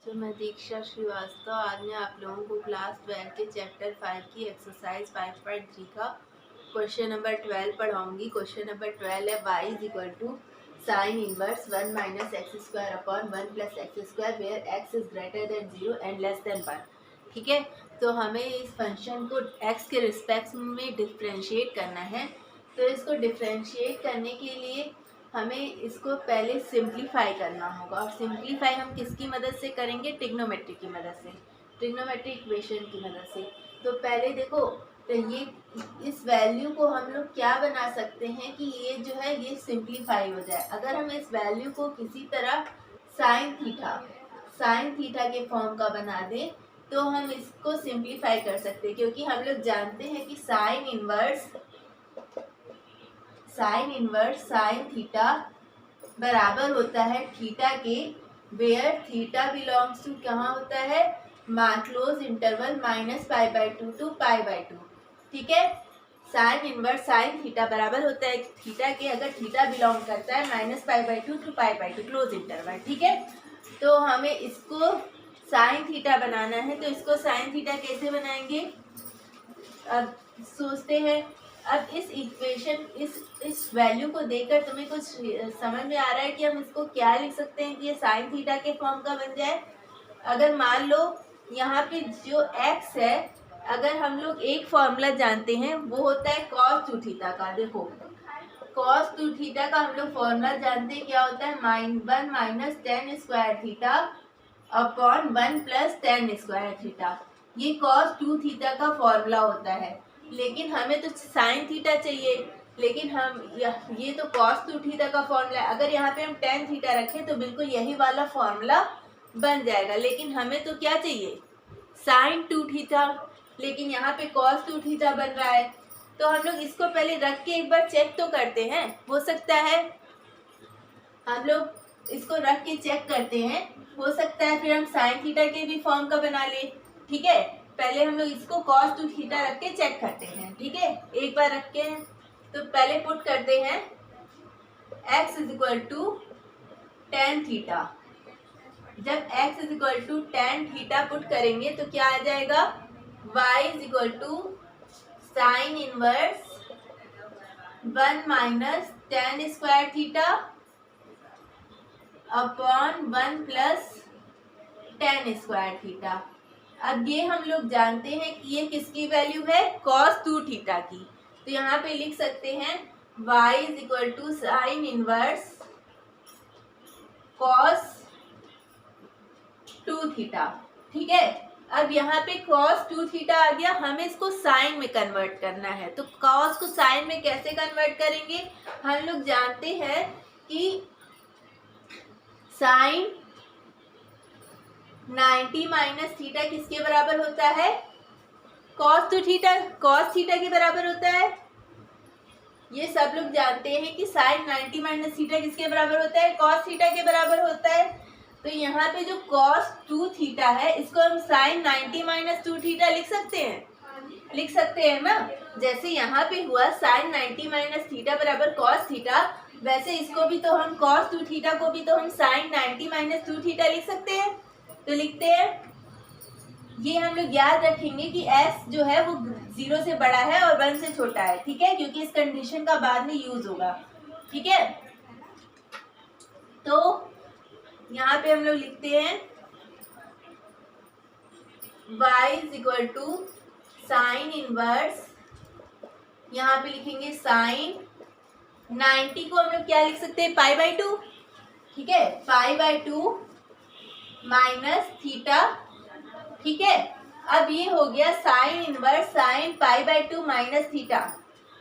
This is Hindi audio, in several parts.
तो मैं दीक्षा श्रीवास्तव आज मैं आप लोगों को क्लास 12 के चैप्टर 5 की एक्सरसाइज 5.3 का क्वेश्चन नंबर 12 पढ़ाऊंगी। क्वेश्चन नंबर 12 है y is equal to sine inverse 1 minus X square upon 1 plus X square where x is greater than 0 and less than 1। ठीक है, तो हमें इस फंक्शन को x के रिस्पेक्ट में डिफ्रेंशिएट करना है। तो इसको डिफ्रेंशिएट करने के लिए हमें इसको पहले सिंप्लीफाई करना होगा, और सिंप्लीफाई हम किसकी मदद से करेंगे? ट्रिग्नोमेट्री की मदद से, ट्रिग्नोमेट्री इक्वेशन की मदद से। तो पहले देखो, तो ये इस वैल्यू को हम लोग क्या बना सकते हैं कि ये जो है ये सिंप्लीफाई हो जाए। अगर हम इस वैल्यू को किसी तरह साइन थीटा के फॉर्म का बना दें तो हम इसको सिंप्लीफाई कर सकते हैं, क्योंकि हम लोग जानते हैं कि साइन इनवर्स साइन थीटा बराबर होता है थीटा के, वेयर थीटा बिलोंग्स टू कहाँ होता है? Close interval -π/2 to π/2। ठीक है, साइन इनवर्स साइन थीटा बराबर होता है थीटा के अगर थीटा बिलोंग करता है -π/2 टू π/2 क्लोज इंटरवल। ठीक है, तो हमें इसको साइन थीटा बनाना है। तो इसको साइन थीटा कैसे बनाएंगे? अब सोचते हैं। अब इस इक्वेशन इस वैल्यू को देखकर तुम्हें कुछ समझ में आ रहा है कि हम इसको क्या लिख सकते हैं कि ये साइन थीटा के फॉर्म का बन जाए। अगर मान लो यहाँ पे जो x है, अगर हम लोग एक फॉर्मूला जानते हैं वो होता है cos 2 थीटा का। देखो, cos 2 थीटा का हम लोग फॉर्मूला जानते हैं, क्या होता है? -1 minus tan square theta upon 1 plus tan square theta. ये cos 2 थीटा का फॉर्मूला होता है। लेकिन हमें तो साइन थीटा चाहिए, लेकिन हम ये तो cos 2 थीटा का फॉर्मूला है। अगर यहाँ पे हम tan थीटा रखें तो बिल्कुल यही वाला फॉर्मूला बन जाएगा। लेकिन हमें तो क्या चाहिए? Sine 2 theta. लेकिन यहाँ पे cos 2 थीटा बन रहा है, तो हम लोग इसको पहले रख के एक बार चेक तो करते हैं। हो सकता है हम लोग इसको रख के चेक करते हैं, हो सकता है फिर हम साइन थीटा के भी फॉर्म का बना ले। ठीक है, पहले हम लोग इसको cos 2 थीटा रख के चेक करते हैं। ठीक है, एक बार रख के तो पहले पुट करते हैं x is equal to ten theta. जब x is equal to ten theta put करेंगे तो क्या आ जाएगा? y is equal to sine inverse 1 minus tan square theta upon 1 plus tan square theta. अब ये हम लोग जानते हैं कि ये किसकी वैल्यू है? cos 2 थीटा की। तो यहाँ पे लिख सकते हैं y is equal to sine inverse cos 2 theta. ठीक है, अब यहाँ पे cos 2 थीटा आ गया, हमें इसको साइन में कन्वर्ट करना है। तो cos को साइन में कैसे कन्वर्ट करेंगे? हम लोग जानते हैं कि साइन 90 माइनस थीटा किसके बराबर होता है? cos 2 थीटा, cos थीटा के बराबर होता है। ये सब लोग जानते हैं कि साइन 90 माइनस थीटा किसके बराबर होता है? cos थीटा के बराबर होता है। तो यहाँ पे जो cos 2 थीटा है इसको हम साइन 90 माइनस 2 थीटा लिख सकते हैं ना। जैसे यहाँ पे हुआ साइन 90 माइनस थीटा बराबर cos थीटा, वैसे इसको भी तो हम cos 2 थीटा को भी तो हम साइन 90 माइनस 2 थीटा लिख सकते हैं। तो लिखते हैं, ये हम लोग याद रखेंगे कि s जो है वो 0 से बड़ा है और 1 से छोटा है। ठीक है, क्योंकि इस कंडीशन का बाद में यूज होगा। ठीक है, तो यहाँ पे हम लोग लिखते हैं y is equal to sine inverse, यहाँ पे लिखेंगे साइन 90 को हम लोग क्या लिख सकते हैं? π/2। ठीक है, π/2 माइनस थीटा। ठीक है, अब ये हो गया sine inverse sine π/2 minus theta.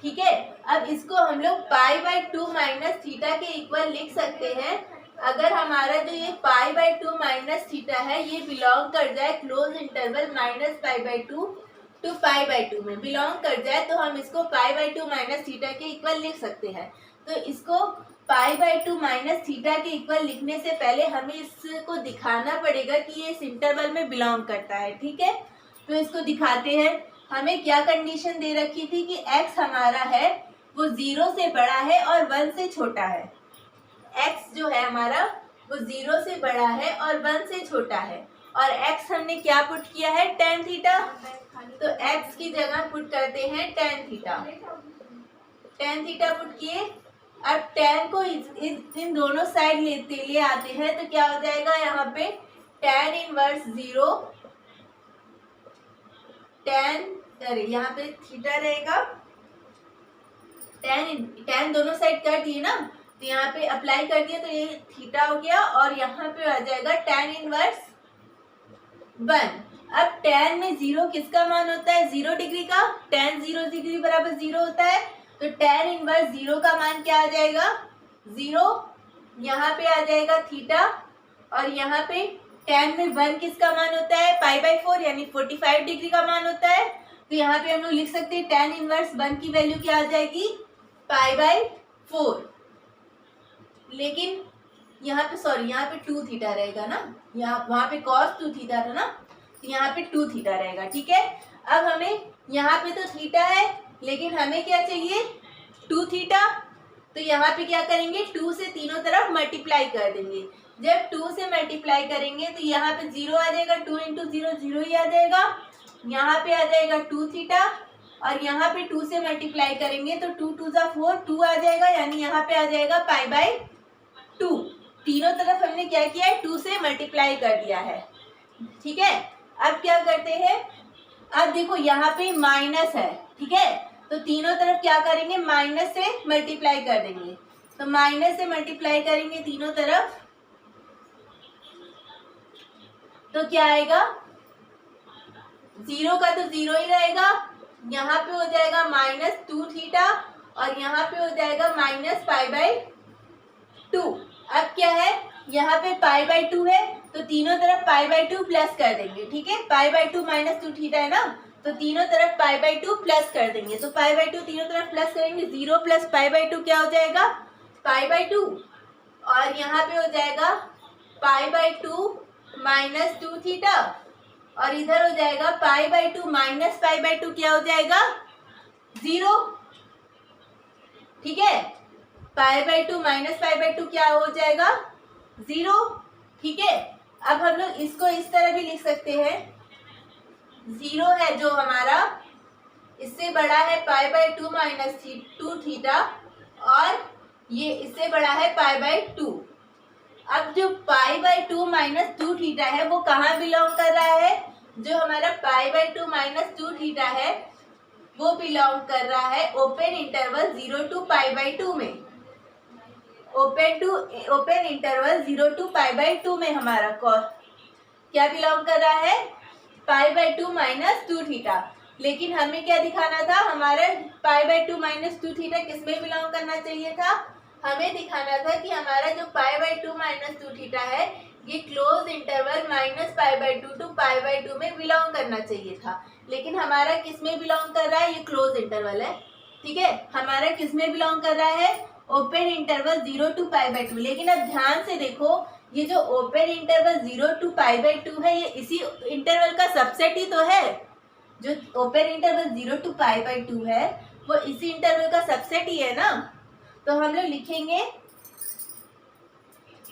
ठीक है, अब इसको हम लोग π/2 माइनस थीटा के इक्वल लिख सकते हैं। अगर हमारा जो ये π/2 माइनस थीटा है ये बिलोंग कर जाए क्लोज इंटरवल -π/2 टू π/2 में बिलोंग कर जाए, तो हम इसको π/2 माइनस थीटा के इक्वल लिख सकते हैं। तो इसको π/2 माइनस थीटा के इक्वल लिखने से पहले हमें इसको दिखाना पड़ेगा कि ये इस इंटरवल में बिलोंग करता है। ठीक है, तो इसको दिखाते हैं। हमें क्या कंडीशन दे रखी थी कि x हमारा है वो 0 से बड़ा है और 1 से छोटा है। x जो है हमारा वो 0 से बड़ा है और 1 से छोटा है, और x हमने क्या पुट किया है, tan थीटा, तो x की जगह पुट करते हैं tan theta. tan theta put किए। अब tan को इन दोनों साइड ले आते हैं, तो क्या हो जाएगा यहाँ पे tan इनवर्स 0, tan, अरे यहाँ पे थीटा रहेगा, tan दोनों साइड कर दिए ना, तो यहाँ पे अप्लाई कर दिया तो ये थीटा हो गया, और यहाँ पे आ जाएगा tan इनवर्स 1। अब tan में 0 किसका मान होता है, 0 डिग्री का, tan 0 डिग्री बराबर 0 होता है, तो tan इनवर्स 0 का मान क्या आ जाएगा, 0। यहाँ पे आ जाएगा थीटा, और यहाँ पे tan में 1 किसका मान होता है, π/4 यानी 45 डिग्री का मान होता है, तो यहाँ पे हम लोग लिख सकते हैं tan इनवर्स 1 की वैल्यू क्या आ जाएगी, π/4। लेकिन यहाँ पे सॉरी, यहाँ पे 2 थीटा रहेगा ना, यहाँ वहाँ पे cos 2 थीटा था ना, तो यहाँ पे 2 थीटा रहेगा, ठीक है। अब हमें यहाँ पे तो थीटा है, लेकिन हमें क्या चाहिए, 2 थीटा, तो यहाँ पे क्या करेंगे, 2 से तीनों तरफ मल्टीप्लाई कर देंगे। जब 2 से मल्टीप्लाई करेंगे तो यहाँ पे 0 आ जाएगा, 2 इंटू 0 0 ही आ जाएगा, यहाँ पे आ जाएगा 2 थीटा, और यहाँ पे 2 से मल्टीप्लाई करेंगे तो 2 2 जा 4, 2 आ जाएगा, यानी यहाँ पे आ जाएगा π/2। तीनों तरफ हमने क्या किया है, 2 से मल्टीप्लाई कर दिया है, ठीक है। अब क्या करते हैं, अब देखो यहाँ पे माइनस है, ठीक है, तो तीनों तरफ क्या करेंगे, माइनस से मल्टीप्लाई कर देंगे, तो माइनस से मल्टीप्लाई करेंगे तीनों तरफ, तो क्या आएगा, 0 का तो 0 ही रहेगा, यहाँ पे हो जाएगा -2 थीटा, और यहाँ पे हो जाएगा -π/2। अब क्या है, यहाँ पे π/2 है, तो तीनों तरफ π/2 प्लस कर देंगे, ठीक है, π/2 -2 थीटा है ना, तो तीनों तरफ π/2 प्लस कर देंगे, तो π/2 तीनों तरफ प्लस करेंगे, 0 प्लस π/2 क्या हो जाएगा, π/2, और यहाँ पे हो जाएगा π/2 -2 थीटा, और इधर हो जाएगा π/2 माइनस π/2 क्या हो जाएगा, 0, ठीक है, π/2 माइनस π/2 क्या हो जाएगा, 0, ठीक है। अब हम लोग इसको इस तरह भी लिख सकते हैं, 0 है जो हमारा, इससे बड़ा है π/2 -2 थीटा, और ये इससे बड़ा है π/2। अब जो π/2 -2 थीटा है वो कहाँ बिलोंग कर रहा है, जो हमारा π/2 -2 थीटा है वो बिलोंग कर रहा है ओपन इंटरवल 0 to π/2 में, ओपन इंटरवल 0 to π/2 में हमारा क्या बिलोंग कर रहा है, π/2 -2 थीटा। लेकिन हमें क्या दिखाना था, हमारे π/2 -2 थीटा किसमें बिलोंग करना चाहिए था, हमें दिखाना था कि हमारा जो π/2 -2 थीटा है ये क्लोज इंटरवल -π/2 to π/2 में बिलोंग करना चाहिए था, लेकिन हमारा किसमें बिलोंग कर रहा है, ये क्लोज इंटरवल है, ठीक है, हमारा किसमें बिलोंग कर रहा है, ओपन इंटरवल 0 to π/2। लेकिन अब ध्यान से देखो, ये जो ओपन इंटरवल 0 to π/2 है ये इसी इंटरवल का सबसेट ही तो है, जो ओपन इंटरवल 0 to π/2 है वो इसी इंटरवल का सबसेट ही है ना। तो हम लोग लिखेंगे,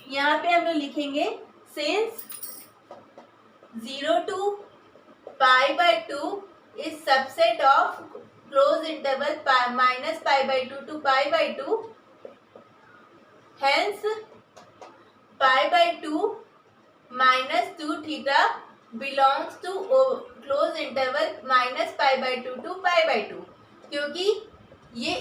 यहाँ पे हम लोग लिखेंगे since 0 to π/2 is subset of close interval -π/2 to π/2, hence π/2 -2 theta belongs to close interval -π/2 to π/2, क्योंकि ये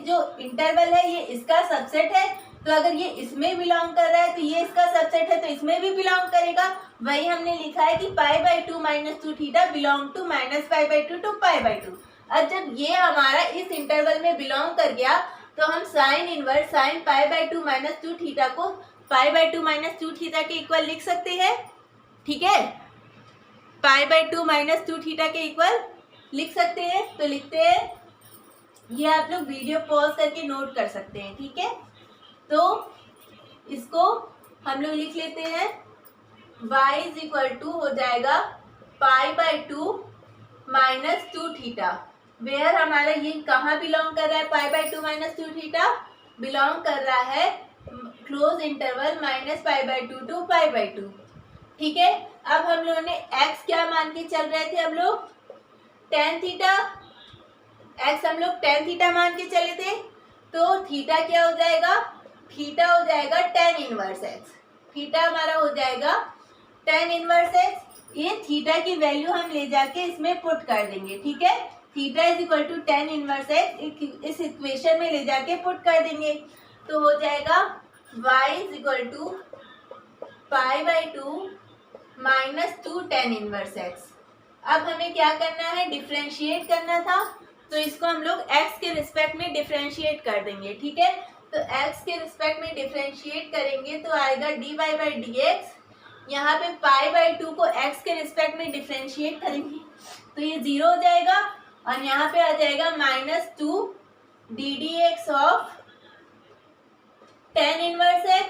जो इंटरवल है ये इसका सबसेट है, तो अगर ये इसमें बिलोंग कर रहा है तो ये इसका सबसेट है तो इसमें भी बिलोंग करेगा। वही हमने लिखा है कि π/2 -2 थीटा बिलोंग टू -π/2 to π/2। अब जब ये हमारा इस इंटरवल में बिलोंग कर गया तो हम साइन इनवर्स साइन π/2 -2 थीटा को π/2 -2 थीटा के इक्वल लिख सकते हैं, ठीक है, π/2 -2 थीटा के इक्वल लिख सकते हैं। तो लिखते हैं, ये आप लोग वीडियो पॉज करके नोट कर सकते हैं, ठीक है। तो इसको हम लोग लिख लेते हैं, y = हो जाएगा π/2 -2 थीटा, वेयर हमारा ये कहाँ बिलोंग कर रहा है, π/2 -2 थीटा बिलोंग कर रहा है क्लोज इंटरवल -π/2 टू π/2। ठीक है, अब हम लोगों ने x क्या मान के चल रहे थे, हम लोग tan थीटा, x हम लोग tan थीटा मान के चले थे, तो थीटा क्या हो जाएगा, थीटा हो जाएगा tan इनवर्स x, थीटा हमारा हो जाएगा tan इनवर्स x। ये थीटा की वैल्यू हम ले जाके इसमें पुट कर देंगे। ठीक है, theta is equal to tan inverse x इस इक्वेशन में ले जाके पुट कर देंगे, तो हो जाएगा y is equal to π/2 -2 tan inverse x। अब हमें क्या करना है, डिफरेंशिएट करना था, तो इसको हम लोग x के रिस्पेक्ट में डिफरेंशिएट कर देंगे। ठीक है, तो x के रिस्पेक्ट में डिफरेंशिएट करेंगे तो आएगा dy/dx। यहाँ पे π/2 को x के रिस्पेक्ट में डिफरेंशिएट करेंगे तो ये 0 हो जाएगा, और यहाँ पे आ जाएगा -2 ddx of tan inverse x।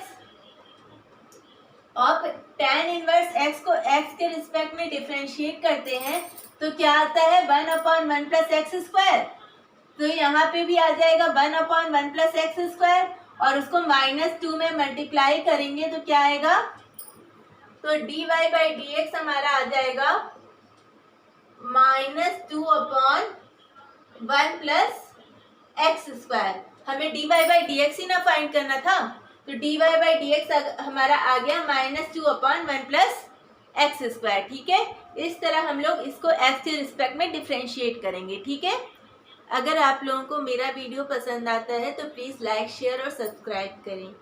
और tan इनवर्स x को x के रिस्पेक्ट में डिफरेंशिएट करते हैं तो क्या आता है, 1/1 + x²। तो यहाँ पे भी आ जाएगा 1/1 + x², और उसको -2 में मल्टीप्लाई करेंगे तो क्या आएगा, तो dy/dx हमारा आ जाएगा -2/1 + x²। हमें dy/dx ही ना फाइंड करना था, तो dy/dx हमारा आ गया -2/1 + x²। ठीक है, इस तरह हम लोग इसको x के रिस्पेक्ट में डिफरेंशिएट करेंगे। ठीक है, अगर आप लोगों को मेरा वीडियो पसंद आता है तो प्लीज़ लाइक, शेयर और सब्सक्राइब करें।